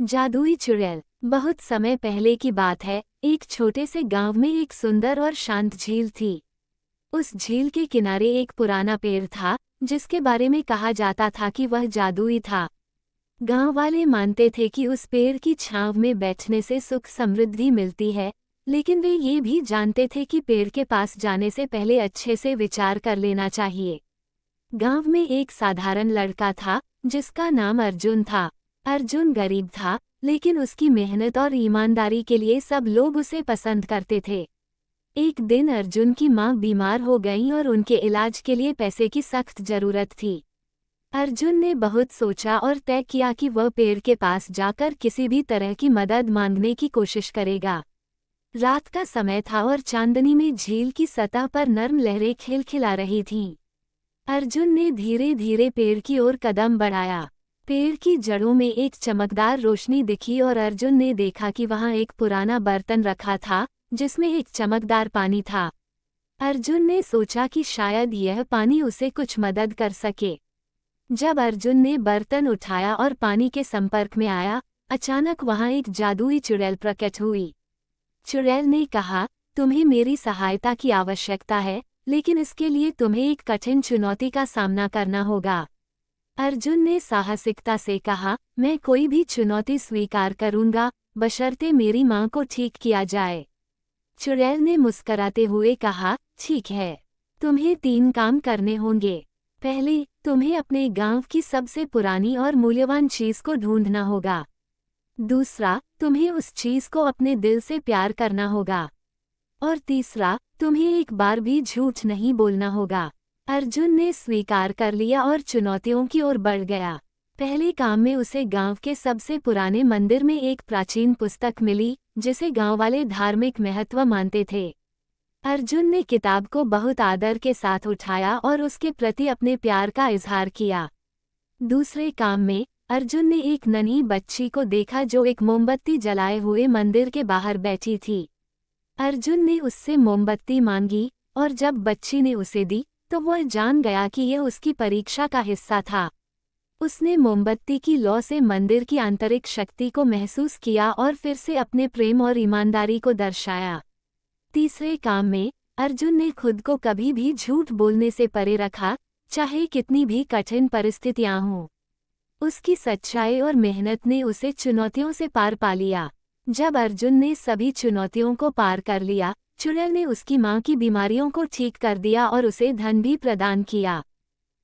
जादुई चुड़ैल। बहुत समय पहले की बात है, एक छोटे से गांव में एक सुंदर और शांत झील थी। उस झील के किनारे एक पुराना पेड़ था, जिसके बारे में कहा जाता था कि वह जादुई था। गांव वाले मानते थे कि उस पेड़ की छांव में बैठने से सुख समृद्धि मिलती है, लेकिन वे ये भी जानते थे कि पेड़ के पास जाने से पहले अच्छे से विचार कर लेना चाहिए। गांव में एक साधारण लड़का था, जिसका नाम अर्जुन था। अर्जुन गरीब था, लेकिन उसकी मेहनत और ईमानदारी के लिए सब लोग उसे पसंद करते थे। एक दिन अर्जुन की मां बीमार हो गईं और उनके इलाज के लिए पैसे की सख्त जरूरत थी। अर्जुन ने बहुत सोचा और तय किया कि वह पेड़ के पास जाकर किसी भी तरह की मदद मांगने की कोशिश करेगा। रात का समय था और चांदनी में झील की सतह पर नर्म लहरें खिलखिला रही थीं। अर्जुन ने धीरे धीरे पेड़ की ओर कदम बढ़ाया। पेड़ की जड़ों में एक चमकदार रोशनी दिखी और अर्जुन ने देखा कि वहां एक पुराना बर्तन रखा था, जिसमें एक चमकदार पानी था। अर्जुन ने सोचा कि शायद यह पानी उसे कुछ मदद कर सके। जब अर्जुन ने बर्तन उठाया और पानी के संपर्क में आया, अचानक वहां एक जादुई चुड़ैल प्रकट हुई। चुड़ैल ने कहा, तुम्हें मेरी सहायता की आवश्यकता है, लेकिन इसके लिए तुम्हें एक कठिन चुनौती का सामना करना होगा। अर्जुन ने साहसिकता से कहा, मैं कोई भी चुनौती स्वीकार करूंगा, बशर्ते मेरी मां को ठीक किया जाए। चुड़ैल ने मुस्कराते हुए कहा, ठीक है। तुम्हें 3 काम करने होंगे। पहले, तुम्हें अपने गांव की सबसे पुरानी और मूल्यवान चीज को ढूंढना होगा। दूसरा, तुम्हें उस चीज को अपने दिल से प्यार करना होगा। और तीसरा, तुम्हें एक बार भी झूठ नहीं बोलना होगा। अर्जुन ने स्वीकार कर लिया और चुनौतियों की ओर बढ़ गया। पहले काम में उसे गांव के सबसे पुराने मंदिर में एक प्राचीन पुस्तक मिली, जिसे गांव वाले धार्मिक महत्व मानते थे। अर्जुन ने किताब को बहुत आदर के साथ उठाया और उसके प्रति अपने प्यार का इजहार किया। दूसरे काम में अर्जुन ने एक नन्ही बच्ची को देखा जो एक मोमबत्ती जलाए हुए मंदिर के बाहर बैठी थी। अर्जुन ने उससे मोमबत्ती मांगी, और जब बच्ची ने उसे दी तो वह जान गया कि यह उसकी परीक्षा का हिस्सा था। उसने मोमबत्ती की लौ से मंदिर की आंतरिक शक्ति को महसूस किया और फिर से अपने प्रेम और ईमानदारी को दर्शाया। तीसरे काम में अर्जुन ने खुद को कभी भी झूठ बोलने से परे रखा, चाहे कितनी भी कठिन परिस्थितियां हों। उसकी सच्चाई और मेहनत ने उसे चुनौतियों से पार पा लिया। जब अर्जुन ने सभी चुनौतियों को पार कर लिया, चुड़ैल ने उसकी मां की बीमारियों को ठीक कर दिया और उसे धन भी प्रदान किया।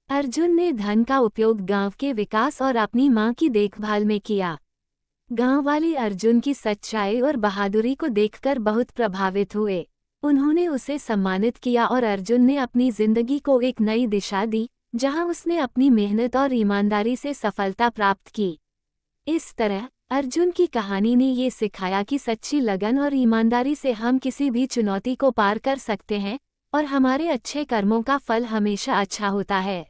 अर्जुन ने धन का उपयोग गांव के विकास और अपनी मां की देखभाल में किया। गांव वाले अर्जुन की सच्चाई और बहादुरी को देखकर बहुत प्रभावित हुए। उन्होंने उसे सम्मानित किया और अर्जुन ने अपनी जिंदगी को एक नई दिशा दी, जहां उसने अपनी मेहनत और ईमानदारी से सफलता प्राप्त की। इस तरह अर्जुन की कहानी ने ये सिखाया कि सच्ची लगन और ईमानदारी से हम किसी भी चुनौती को पार कर सकते हैं, और हमारे अच्छे कर्मों का फल हमेशा अच्छा होता है।